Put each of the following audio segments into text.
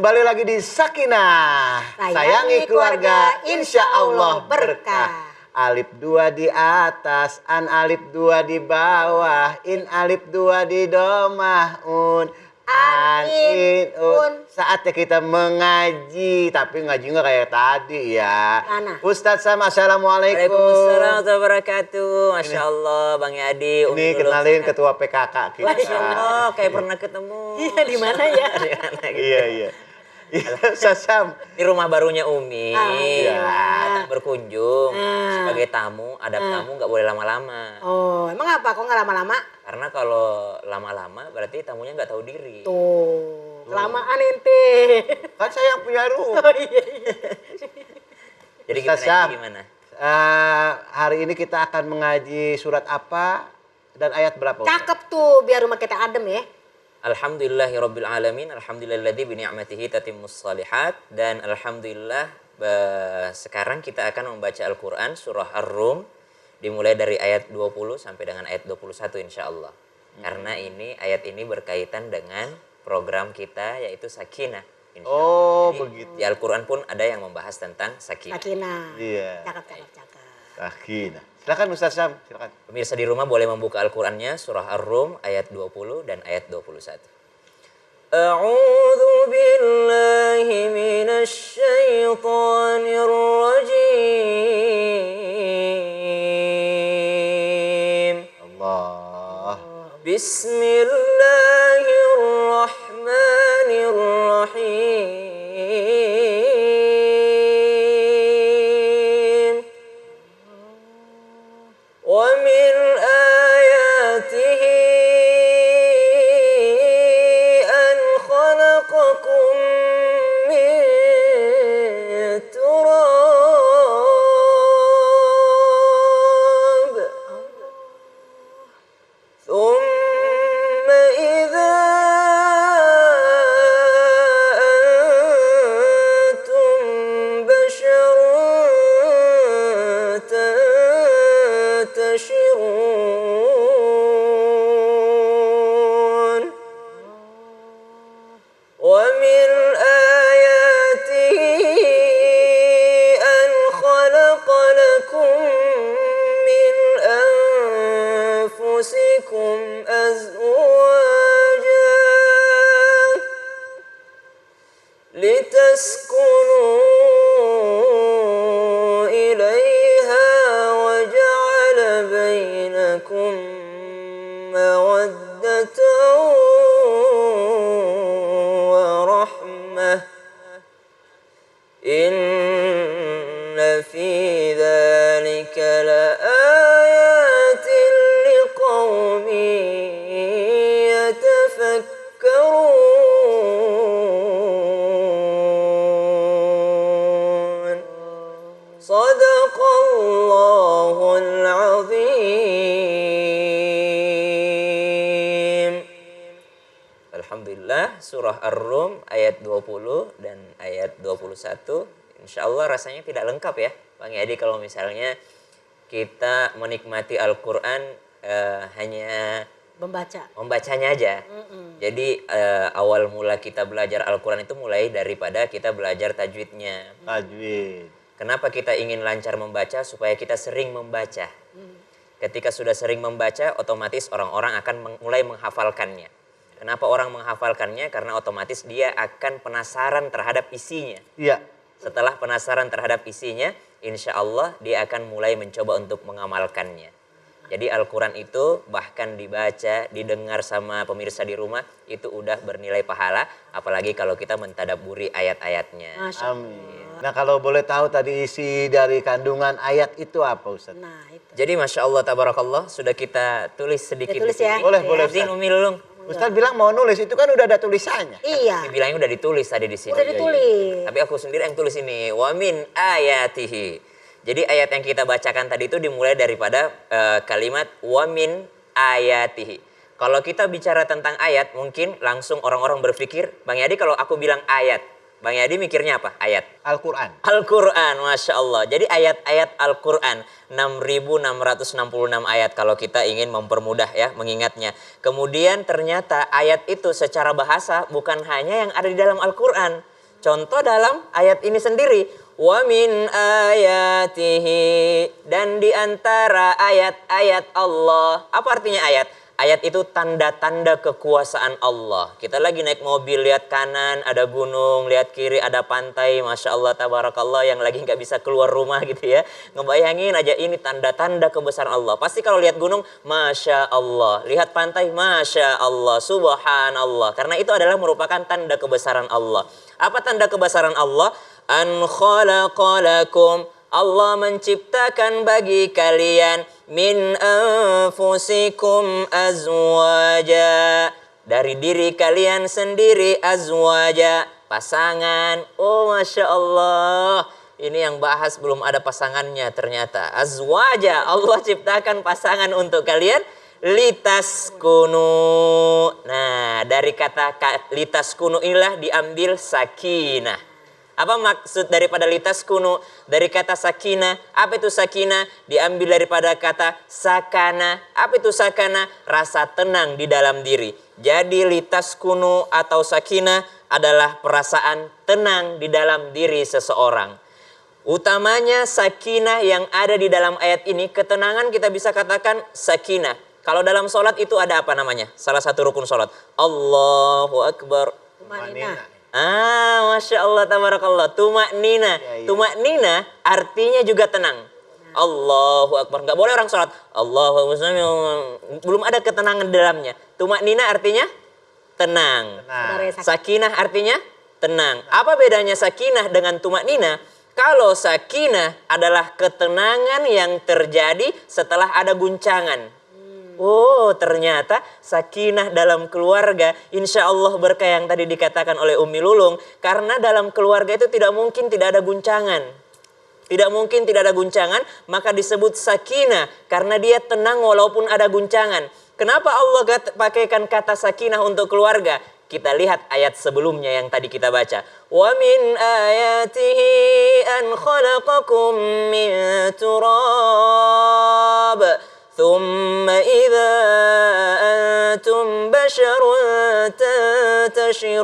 Kembali lagi di Sakinah. Sayangi keluarga, insya Allah berkah. Alif 2 di atas, an alif 2 di bawah, in alif 2 di domah, an in un. Saatnya kita mengaji, tapi ngaji nggak kayak tadi ya. Mana? Ustadz Sam, assalamualaikum. Waalaikumsalam warahmatullahi wabarakatuh. Masya Allah, Bang Yadi. Ini kenalin ketua PKK kita. Masya Allah, kayak pernah ketemu. Iya, di mana ya? Iya. Ustadz Sam. Di rumah barunya Umi. Iya. Datang berkunjung sebagai tamu. Adab tamu nggak boleh lama-lama. Oh, emang apa? Kok nggak lama-lama? Karena kalau lama-lama berarti tamunya nggak tahu diri. Tuh, kelamaan ente. Kan saya yang punya rumah. Oh iya. Jadi Ustaz Sam, gimana? Hari ini kita akan mengaji surat apa dan ayat berapa? Ustaz? Cakep tuh, biar rumah kita adem ya. Alhamdulillahirrabbilalamin. Alhamdulillahilladzi bini'matihi tatimmus shalihat. Dan alhamdulillah sekarang kita akan membaca Al-Quran surah Ar-Rum. Dimulai dari ayat 20 sampai dengan ayat 21 insya Allah. Karena ayat ini berkaitan dengan program kita yaitu Sakinah. Oh, Jadi, begitu. di Al-Quran pun ada yang membahas tentang Sakinah. Sakinah. Iya. Cakep. Sakinah. Silakan Ustaz Sam, silakan. Pemirsa di rumah boleh membuka Al-Qurannya surah Ar-Rum ayat 20 dan ayat 21. A'udzu billahi minasy syaithanir rajim. Allah. Bismillahirrahmanirrahim. Wa min ayatihi an khalaqakum min turab. ثم إذا أنتم بشر تنتشرون ومن آياته أن خلق لكم من أنفسكم أزواجا لتسكنوا إليها وجعل بينكم مودة ورحمة إن في ذلك لآيات لقوم يتفكرون صدق الله العظيم. Alhamdulillah, surah Ar-Rum ayat 20 dan ayat 21. Insya Allah rasanya tidak lengkap ya Bang Yadi kalau misalnya kita menikmati Al-Quran hanya membacanya aja. Jadi awal mula kita belajar Al-Quran itu mulai daripada kita belajar tajwidnya. Tajwid. Kenapa kita ingin lancar membaca? Supaya kita sering membaca. Ketika sudah sering membaca, otomatis orang-orang akan mulai menghafalkannya. Kenapa orang menghafalkannya? Karena otomatis dia akan penasaran terhadap isinya. Iya. Setelah penasaran terhadap isinya, insya Allah dia akan mulai mencoba untuk mengamalkannya. Jadi Al-Quran itu bahkan dibaca, didengar sama pemirsa di rumah, itu udah bernilai pahala. Apalagi kalau kita mentadabburi ayat-ayatnya. Amin. Nah kalau boleh tahu tadi isi dari kandungan ayat itu apa Ustaz? Nah, itu. Jadi Masya Allah, Tabarakallah, sudah kita tulis sedikit. Ditulis ya? Boleh Izin Ustaz. Umi Lulung. Ustaz bilang mau nulis, itu kan udah ada tulisannya. Iya. Dibilangnya udah ditulis tadi di sini. Udah ditulis. Tapi aku sendiri yang tulis ini. Wa min ayatihi. Jadi ayat yang kita bacakan tadi itu dimulai daripada kalimat wa min ayatihi. Kalau kita bicara tentang ayat, mungkin langsung orang-orang berpikir, Bang Yadi kalau aku bilang ayat, Bang Yadi mikirnya apa? Ayat. Al-Quran. Al-Quran, Masya Allah. Jadi ayat-ayat Al-Quran, 6.666 ayat kalau kita ingin mempermudah ya mengingatnya. Kemudian ternyata ayat itu secara bahasa bukan hanya yang ada di dalam Al-Quran. Contoh dalam ayat ini sendiri. Wa min ayatihi, dan di antara ayat-ayat Allah. Apa artinya ayat? Ayat itu tanda-tanda kekuasaan Allah. Kita lagi naik mobil, lihat kanan ada gunung, lihat kiri ada pantai, Masya Allah, tabarakallah, yang lagi nggak bisa keluar rumah gitu ya. Ngebayangin aja ini tanda-tanda kebesaran Allah. Pasti kalau lihat gunung, Masya Allah. Lihat pantai, Masya Allah, Subhanallah. Karena itu adalah merupakan tanda kebesaran Allah. Apa tanda kebesaran Allah? An khalaqalakum, Allah menciptakan bagi kalian min anfusikum azwaja, dari diri kalian sendiri, azwaja, pasangan. Oh Masya Allah, ini yang bahas belum ada pasangannya ternyata. Azwaja, Allah ciptakan pasangan untuk kalian. Litaskunu. Nah, dari kata litaskunu inilah diambil sakinah. Apa maksud daripada litaskunu? Dari kata sakinah. Apa itu sakinah? Diambil daripada kata sakana. Apa itu sakana? Rasa tenang di dalam diri. Jadi litaskunu atau sakinah adalah perasaan tenang di dalam diri seseorang. Utamanya sakinah yang ada di dalam ayat ini, ketenangan kita bisa katakan sakinah. Kalau dalam sholat itu ada apa namanya? Salah satu rukun sholat. Allahu Akbar. Tumanina. Masya Allah, tabarakallah. Tumaknina. Ya. Tumaknina artinya juga tenang. Allahu Akbar. Nggak boleh orang sholat Allahu Akbar, belum ada ketenangan di dalamnya. Tumaknina artinya tenang. Sakinah artinya tenang. Apa bedanya sakinah dengan tumaknina? Kalau sakinah adalah ketenangan yang terjadi setelah ada guncangan. Oh, ternyata sakinah dalam keluarga, insya Allah berkah yang tadi dikatakan oleh Umi Lulung. Karena dalam keluarga itu tidak mungkin tidak ada guncangan. Tidak mungkin tidak ada guncangan, maka disebut sakinah. Karena dia tenang walaupun ada guncangan. Kenapa Allah pakaikan kata sakinah untuk keluarga? Kita lihat ayat sebelumnya yang tadi kita baca. Wa min ayatihi an khalaqakum min turab. ثم إذا أنتم بشر تنتشرون.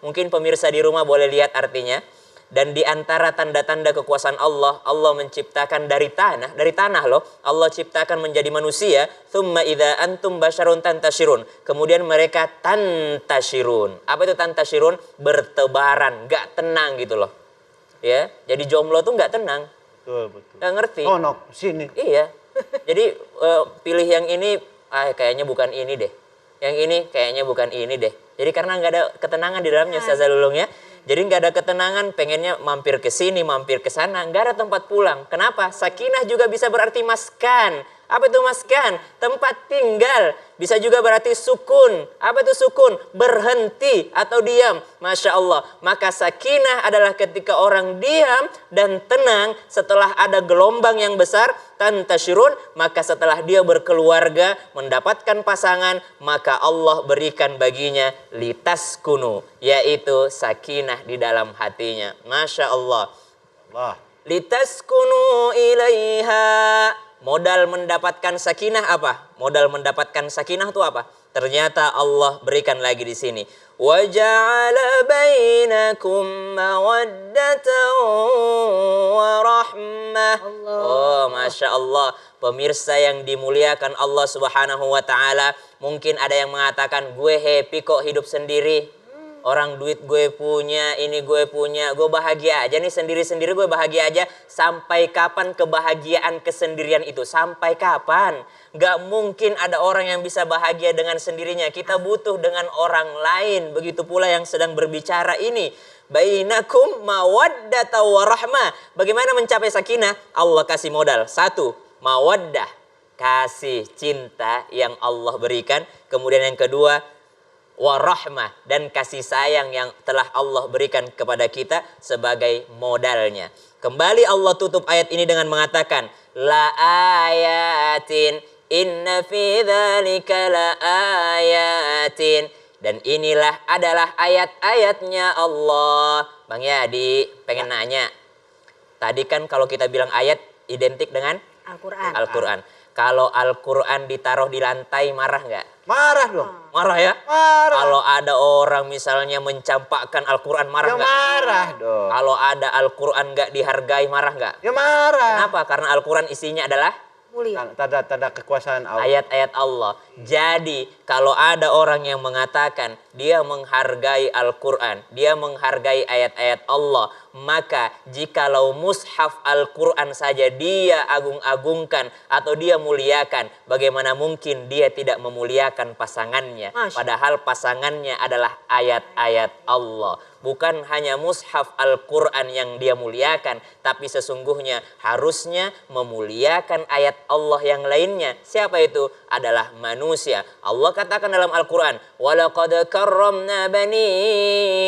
Mungkin pemirsa di rumah boleh lihat artinya. Dan di antara tanda-tanda kekuasaan Allah, Allah menciptakan dari tanah loh. Allah ciptakan menjadi manusia. Thumma idza antum basyarun tantashirun. Kemudian mereka tantashirun. Apa itu tantashirun? Bertebaran, gak tenang gitu loh. Ya, jadi jomblo tuh gak tenang. Betul. Gak ngerti. Oh, no, sini. Iya. Jadi pilih yang ini, kayaknya bukan ini deh. Yang ini kayaknya bukan ini deh. Jadi karena nggak ada ketenangan di dalamnya, Ustazah Lulung ya. Jadi nggak ada ketenangan, pengennya mampir ke sini, mampir ke sana, nggak ada tempat pulang. Kenapa? Sakinah juga bisa berarti maskan. Apa itu maskan? Tempat tinggal. Bisa juga berarti sukun. Apa itu sukun? Berhenti atau diam. Masya Allah. Maka sakinah adalah ketika orang diam dan tenang setelah ada gelombang yang besar. Tantashirun. Maka setelah dia berkeluarga, mendapatkan pasangan, maka Allah berikan baginya litaskunu. Yaitu sakinah di dalam hatinya. Masya Allah. Litaskunu ilaiha. Modal mendapatkan sakinah apa? Modal mendapatkan sakinah itu apa? Ternyata Allah berikan lagi di sini. Wa ja'ala bainakum mawaddatan wa rahmah. Oh, Masya Allah. Pemirsa yang dimuliakan Allah Subhanahu wa ta'ala. Mungkin ada yang mengatakan, gue happy kok hidup sendiri. Orang duit gue punya, ini gue punya, gue bahagia aja nih sendiri-sendiri, gue bahagia aja. Sampai kapan kebahagiaan kesendirian itu? Sampai kapan? Gak mungkin ada orang yang bisa bahagia dengan sendirinya. Kita butuh dengan orang lain. Begitu pula yang sedang berbicara ini. Bainakum mawaddata wa rahmah. Bagaimana mencapai sakinah? Allah kasih modal. 1, mawaddah. Kasih cinta yang Allah berikan. Kemudian yang kedua, warahmah, dan kasih sayang yang telah Allah berikan kepada kita sebagai modalnya. Kembali Allah tutup ayat ini dengan mengatakan, la ayatin inna fi dzalika la ayatin. Dan inilah adalah ayat-ayatnya Allah. Bang Yadi pengen nanya. Tadi kan kalau kita bilang ayat identik dengan Al-Quran. Al-Quran. Kalau Al-Quran ditaruh di lantai marah nggak? Marah dong. Marah ya? Marah. Kalau ada orang misalnya mencampakkan Al-Quran marah Ya nggak? marah dong. Kalau ada Al-Quran nggak dihargai marah nggak? Ya marah. Kenapa? Karena Al-Quran isinya adalah Mulia. Tanda kekuasaan Allah. ayat-ayat Allah. Jadi kalau ada orang yang mengatakan dia menghargai Al-Quran, dia menghargai ayat-ayat Allah, maka jikalau mushaf Al-Quran saja dia agung-agungkan atau dia muliakan, bagaimana mungkin dia tidak memuliakan pasangannya? Padahal pasangannya adalah ayat-ayat Allah. Bukan hanya mushaf Al-Quran yang dia muliakan, tapi sesungguhnya harusnya memuliakan ayat Allah yang lainnya. Siapa itu? Adalah manusia. Allah katakan dalam Al-Quran, وَلَقَدْ كَرَّمْنَا بَنِي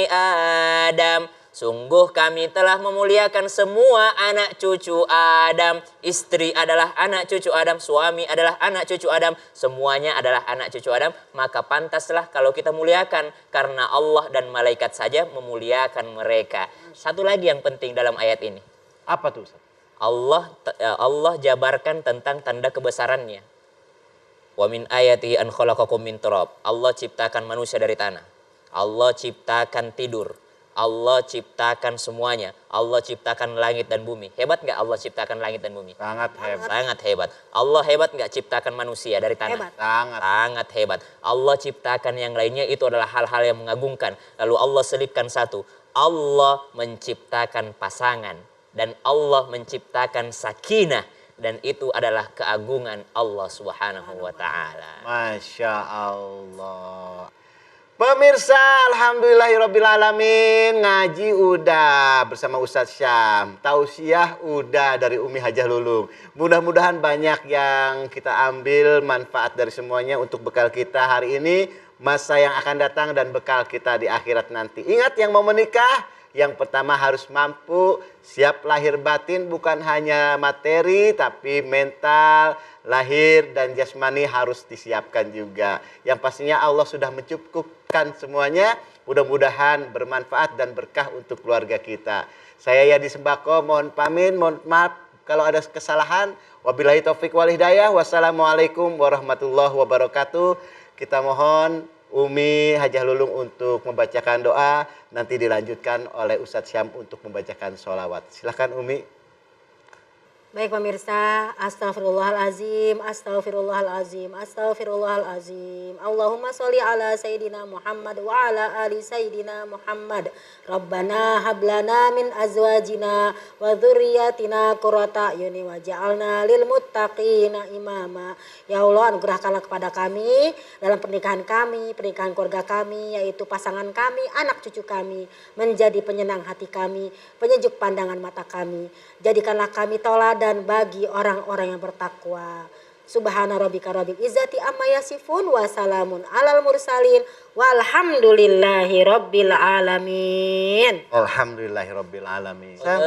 آدَمَ. Sungguh kami telah memuliakan semua anak cucu Adam. Istri adalah anak cucu Adam, suami adalah anak cucu Adam, semuanya adalah anak cucu Adam. Maka pantaslah kalau kita muliakan, karena Allah dan malaikat saja memuliakan mereka. Satu lagi yang penting dalam ayat ini. Apa tuh, Ustaz? Allah jabarkan tentang tanda kebesarannya. Wa min ayatihi an khalaqakum min turab. Allah ciptakan manusia dari tanah. Allah ciptakan tidur. Allah ciptakan semuanya. Allah ciptakan langit dan bumi. Hebat nggak Allah ciptakan langit dan bumi? Sangat hebat. Sangat hebat. Allah hebat nggak ciptakan manusia dari tanah? Hebat. Sangat hebat. Allah ciptakan yang lainnya itu adalah hal-hal yang mengagumkan. Lalu Allah selipkan satu. Allah menciptakan pasangan. Dan Allah menciptakan sakinah. Dan itu adalah keagungan Allah Subhanahu wa ta'ala. Masya Allah. Pemirsa, alhamdulillahirrabbilalamin, ngaji udah bersama Ustadz Syam, tausiah udah dari Umi Hajah Lulung. Mudah-mudahan banyak yang kita ambil manfaat dari semuanya untuk bekal kita hari ini, masa yang akan datang dan bekal kita di akhirat nanti. Ingat, yang mau menikah, yang pertama harus mampu, siap lahir batin, bukan hanya materi tapi mental, lahir dan jasmani harus disiapkan juga. Yang pastinya Allah sudah mencukupkan semuanya. Mudah-mudahan bermanfaat dan berkah untuk keluarga kita. Saya Yadi Sembako mohon pamit, mohon maaf kalau ada kesalahan. Wabillahi taufik wal hidayah. Wassalamualaikum warahmatullahi wabarakatuh. Kita mohon Umi Hajah Lulung untuk membacakan doa, nanti dilanjutkan oleh Ustadz Syam untuk membacakan sholawat. Silahkan Umi. Baik pemirsa, astagfirullahalazim, astagfirullahalazim, astagfirullahalazim. Allahumma sholli ala Sayyidina Muhammad wa ala ali Sayyidina Muhammad. Rabbana hablana min azwajina wa dzurriyyatina qurrata a'yuni waj'alna lil muttaqina imama. Ya Allah, anugerahkanlah kepada kami dalam pernikahan kami, pernikahan keluarga kami, yaitu pasangan kami, anak cucu kami, menjadi penyenang hati kami, penyejuk pandangan mata kami. Jadikanlah kami tauladan bagi orang-orang yang bertakwa. Subhana rabbika rabbil izzati amma yasifun wa salamun alal mursalin walhamdulillahi rabbil alamin. Alhamdulillahi rabbil alamin. Salam.